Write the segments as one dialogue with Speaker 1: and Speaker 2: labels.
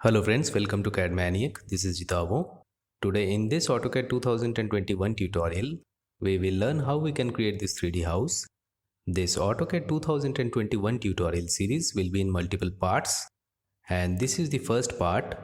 Speaker 1: Hello friends, welcome to CAD Maniac. This is Jitavo. Today in this AutoCAD 2021 tutorial, we will learn how we can create this 3D house. This AutoCAD 2021 tutorial series will be in multiple parts, and this is the first part.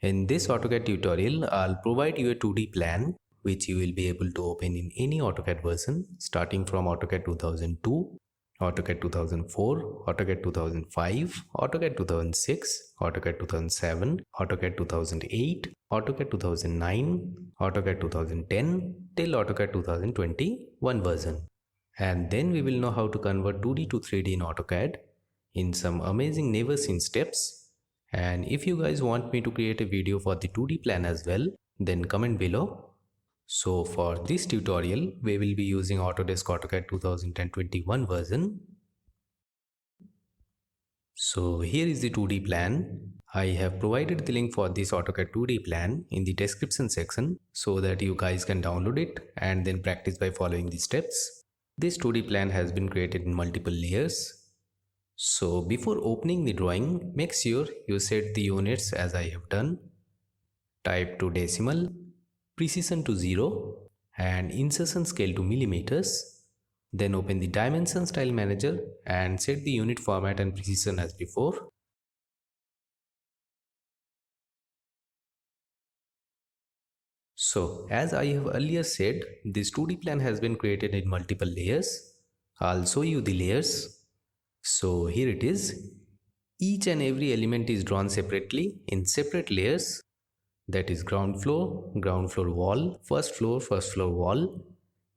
Speaker 1: In this AutoCAD tutorial, I'll provide you a 2D plan which you will be able to open in any AutoCAD version starting from AutoCAD 2002, AutoCAD 2004, AutoCAD 2005, AutoCAD 2006, AutoCAD 2007, AutoCAD 2008, AutoCAD 2009, AutoCAD 2010 till AutoCAD 2021 version. And then we will know how to convert 2D to 3D in AutoCAD in some amazing never seen steps. And if you guys want me to create a video for the 2D plan as well, then comment below. So for this tutorial, we will be using Autodesk AutoCAD 2021 version. So here is the 2D plan. I have provided the link for this AutoCAD 2D plan in the description section so that you guys can download it and then practice by following the steps. This 2D plan has been created in multiple layers. So before opening the drawing, make sure you set the units as I have done. Type to decimal, precision to 0 and insertion scale to millimeters. Then open the dimension style manager and set the unit format and precision as before. So as I have earlier said, this 2D plan has been created in multiple layers. I'll show you the layers. So here it is. Each and every element is drawn separately in separate layers. That is ground floor wall, first floor wall,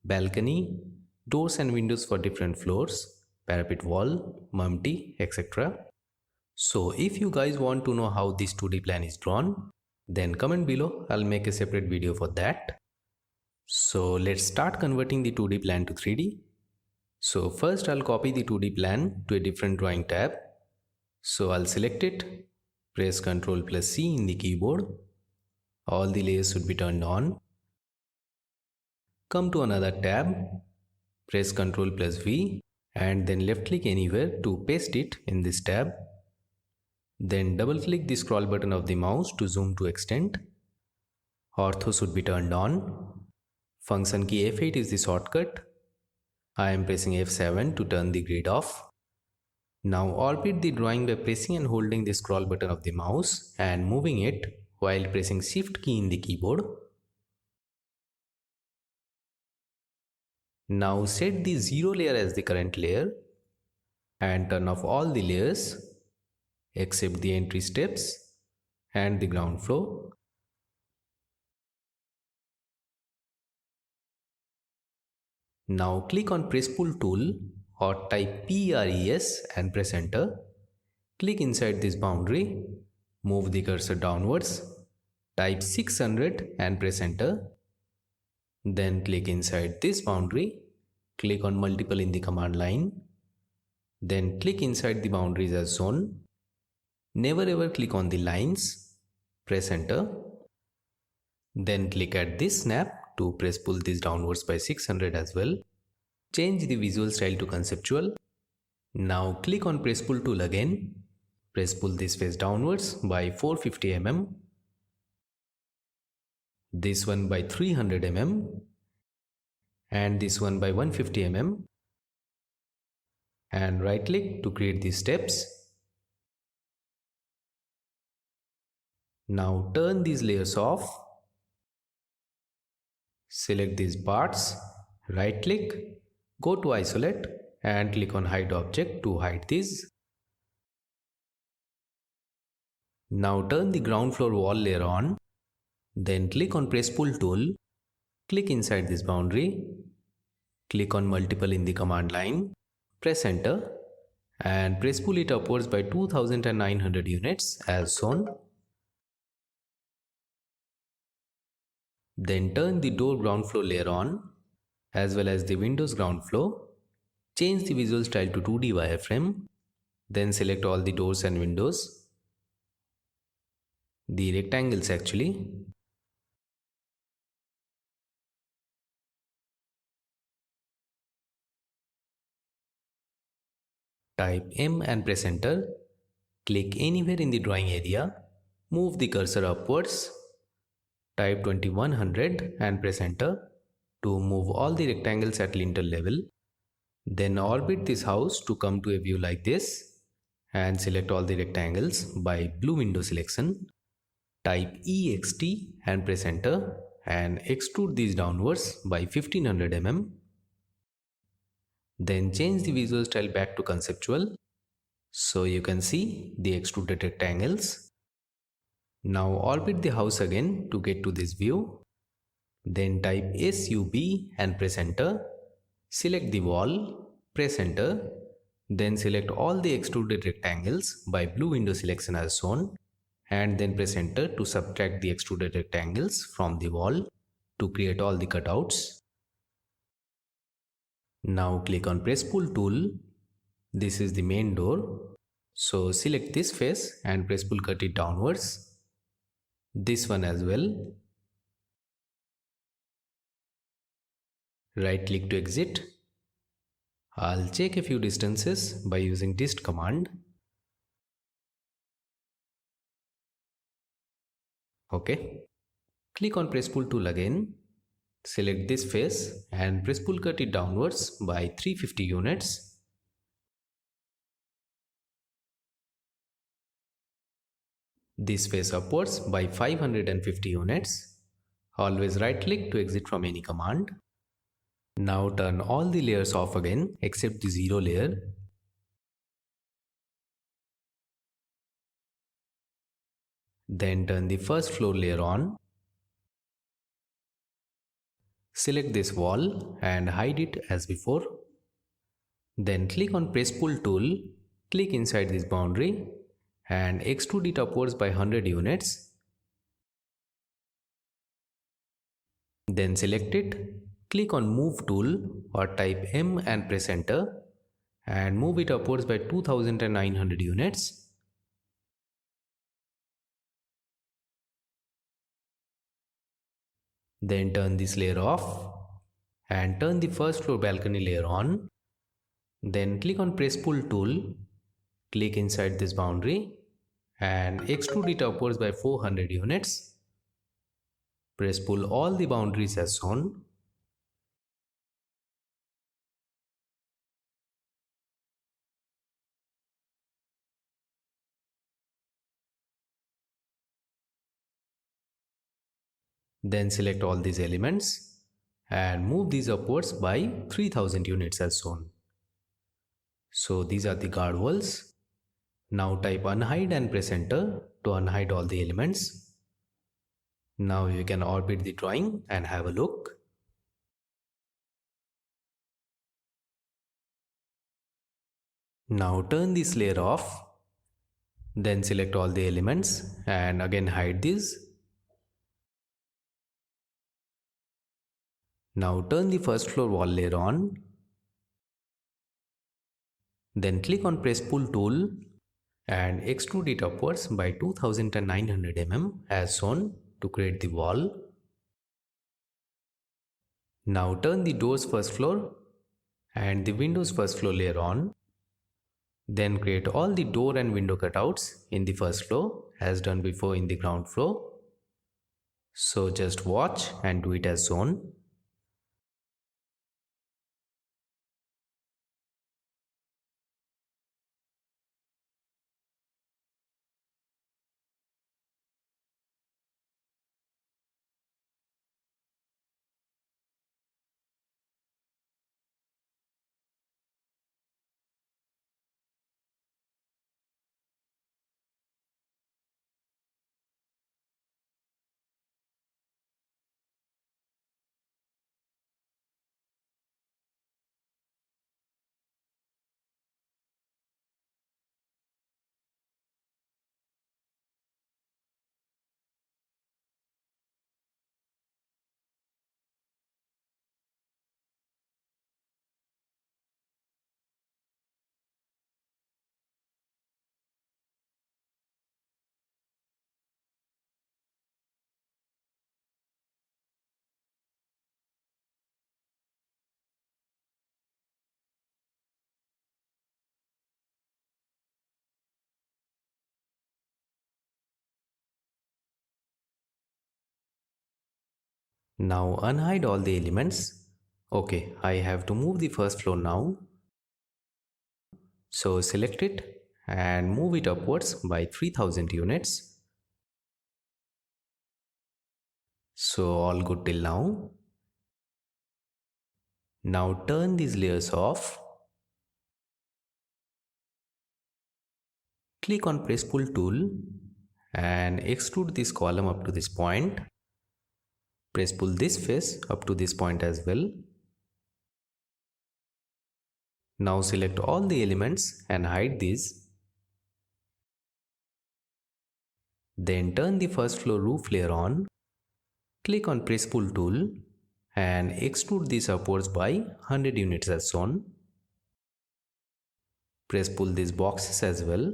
Speaker 1: balcony, doors and windows for different floors, parapet wall, mumty, etc. So if you guys want to know how this 2D plan is drawn, then comment below, I'll make a separate video for that. So let's start converting the 2D plan to 3D. So first I'll copy the 2D plan to a different drawing tab. So I'll select it, press Ctrl+C in the keyboard. All the layers should be turned on. Come to another tab, press Ctrl+V and then left click anywhere to paste it in this tab. Then double click the scroll button of the mouse to zoom to extent. Ortho should be turned on. Function key F8 is the shortcut. I am pressing F7 to turn the grid off. Now orbit the drawing by pressing and holding the scroll button of the mouse and moving it while pressing Shift key in the keyboard. Now set the 0 layer as the current layer and turn off all the layers except the entry steps and the ground floor. Now click on Press Pull tool or type PRES and press enter. Click inside this boundary, move the cursor downwards, type 600 and press enter. Then click inside this boundary, click on multiple in the command line. Then click inside the boundaries as shown. Never ever click on the lines, press enter. Then click at this snap to press pull this downwards by 600 as well. Change the visual style to conceptual. Now click on press pull tool again. Press pull this face downwards by 450 mm. This one by 300 mm. And this one by 150 mm. And right click to create these steps. Now turn these layers off. Select these parts, right click, go to isolate and click on hide object to hide these. Now turn the ground floor wall layer on, then click on press pull tool, click inside this boundary, click on multiple in the command line, press enter and press pull it upwards by 2900 units as shown. Then turn the door ground floor layer on as well as the windows ground floor. Change the visual style to 2D wireframe. Then select all the doors and windows. The rectangles actually. Type M and press enter. Click anywhere in the drawing area. Move the cursor upwards, type 2100 and press enter to move all the rectangles at lintel level. Then orbit this house to come to a view like this and select all the rectangles by blue window selection. Type EXT and press enter and extrude these downwards by 1500 mm. Then change the visual style back to conceptual so you can see the extruded rectangles. Now orbit the house again to get to this view. Then type SUB and press enter. Select the wall, press enter. Then select all the extruded rectangles by blue window selection as shown. And then press enter to subtract the extruded rectangles from the wall to create all the cutouts. Now click on press pull tool. This is the main door. So select this face and press pull cut it downwards. This one as well. Right click to exit. I'll check a few distances by using dist command. Okay. Click on press pull tool again. Select this face and press pull cut it downwards by 350 units. This face upwards by 550 units. Always right click to exit from any command. Now turn all the layers off again except the zero layer. Then turn the first floor layer on. Select this wall and hide it as before. Then click on press pull tool, click inside this boundary and extrude it upwards by 100 units. Then select it, click on move tool or type M and press enter and move it upwards by 2900 units. Then turn this layer off and turn the first floor balcony layer on. Then click on press pull tool, click inside this boundary and extrude it upwards by 400 units. Press pull all the boundaries as shown. Then select all these elements and move these upwards by 3000 units as shown. So these are the guard walls. Now type unhide and press enter to unhide all the elements. Now you can orbit the drawing and have a look. Now turn this layer off. Then select all the elements and again hide these. Now turn the first floor wall layer on. Then click on press pull tool and extrude it upwards by 2900 mm as shown to create the wall. Now turn the doors first floor and the windows first floor layer on. Then create all the door and window cutouts in the first floor as done before in the ground floor. So just watch and do it as shown. Now unhide all the elements. Okay, I have to move the first floor now. So select it and move it upwards by 3000 units. So all good till now. Now turn these layers off. Click on press pull tool and extrude this column up to this point. Press pull this face up to this point as well. Now select all the elements and hide these. Then turn the first floor roof layer on. Click on press pull tool and extrude this upwards by 100 units as shown. Press pull these boxes as well.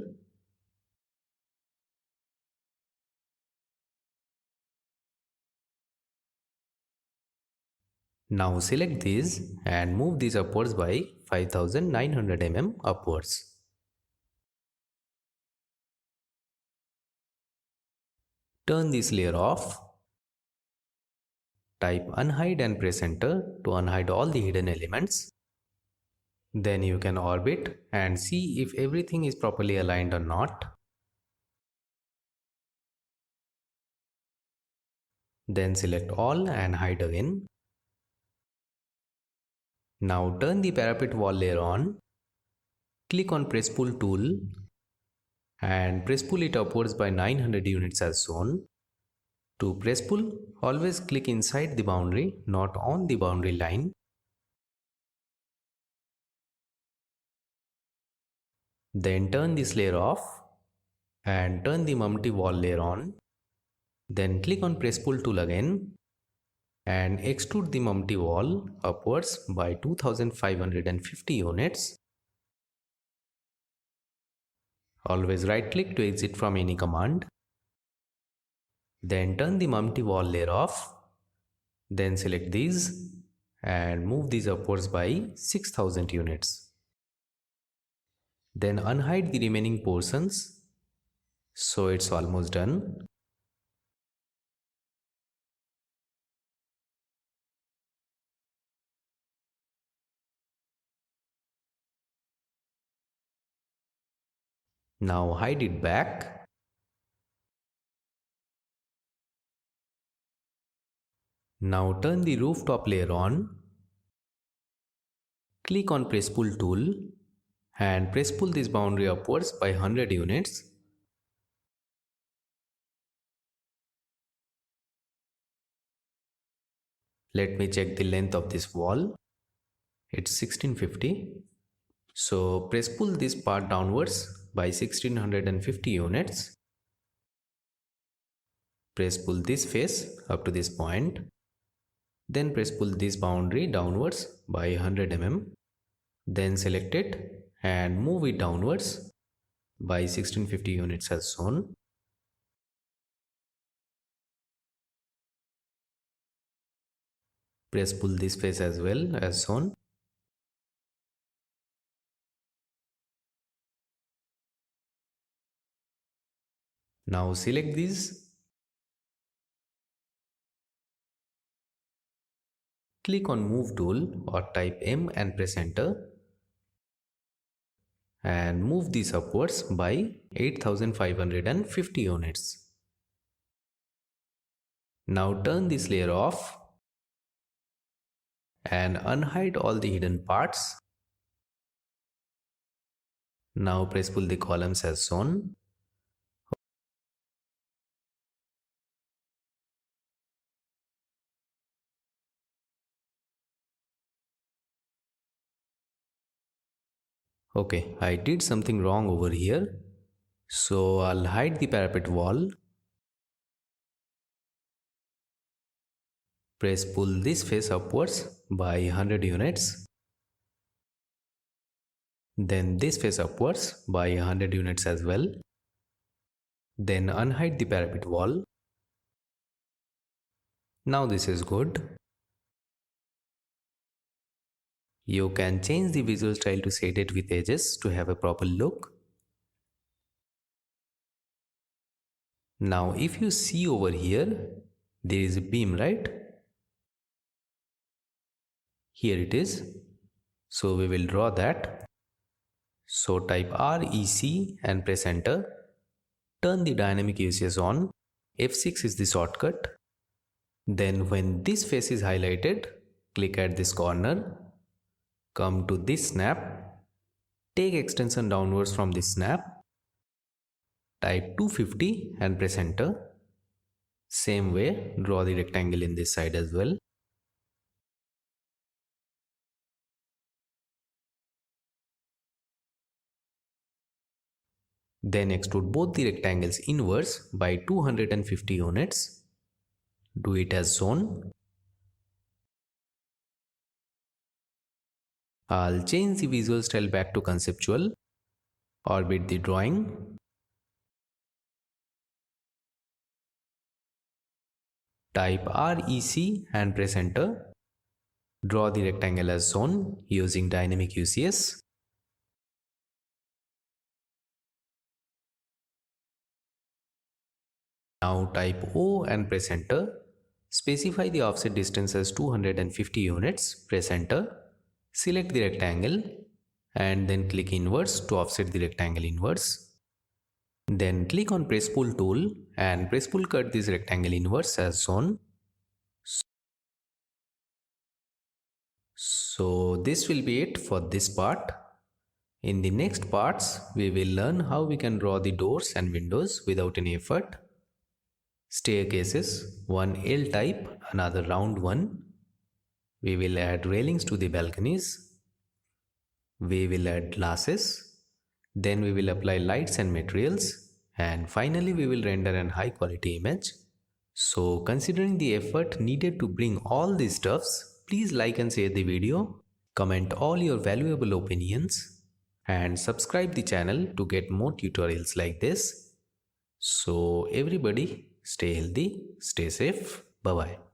Speaker 1: Now select these and move these upwards by 5900 mm upwards. Turn this layer off. Type unhide and press enter to unhide all the hidden elements. Then you can orbit and see if everything is properly aligned or not. Then select all and hide again. Now turn the parapet wall layer on. Click on press pull tool and press pull it upwards by 900 units as shown. To press pull, always click inside the boundary, not on the boundary line. Then turn this layer off and turn the Mumty wall layer on. Then click on press pull tool again and extrude the Mumty wall upwards by 2550 units. Always right click to exit from any command. Then turn the Mumty wall layer off. Then select these and move these upwards by 6000 units. Then unhide the remaining portions. So it's almost done. Now hide it back. Now turn the rooftop layer on. Click on press pull tool and press pull this boundary upwards by 100 units. Let me check the length of this wall. It's 1650. So press pull this part downwards by 1650 units. Press pull this face up to this point. Then press pull this boundary downwards by 100 mm. Then select it and move it downwards by 1650 units as shown. Press pull this face as well as shown. Now select these. Click on move tool or type M and press enter. And move these upwards by 8550 units. Now turn this layer off and unhide all the hidden parts. Now press pull the columns as shown. Okay, I did something wrong over here. So I'll hide the parapet wall. Press pull this face upwards by 100 units. Then this face upwards by 100 units as well. Then unhide the parapet wall. Now this is good. You can change the visual style to shade it with edges to have a proper look. Now if you see over here, there is a beam, right? Here it is. So we will draw that. So type REC and press enter. Turn the dynamic UCS on. F6 is the shortcut. Then when this face is highlighted, click at this corner. Come to this snap. Take extension downwards from this snap. Type 250 and press enter. Same way, draw the rectangle in this side as well. Then extrude both the rectangles inwards by 250 units. Do it as shown. I'll change the visual style back to conceptual. Orbit the drawing. Type REC and press enter. Draw the rectangle as shown using dynamic UCS. Now type O and press enter. Specify the offset distance as 250 units. Press enter. Select the rectangle and then click inwards to offset the rectangle inwards. Then click on press pull tool and press pull cut this rectangle inwards as shown. So this will be it for this part. In the next parts, we will learn how we can draw the doors and windows without any effort. Staircases, one L type, another round one. We will add railings to the balconies. We will add glasses. Then we will apply lights and materials. And finally we will render an high quality image. So considering the effort needed to bring all these stuffs, please like and share the video, comment all your valuable opinions, and subscribe the channel to get more tutorials like this. So everybody, stay healthy, stay safe, bye bye.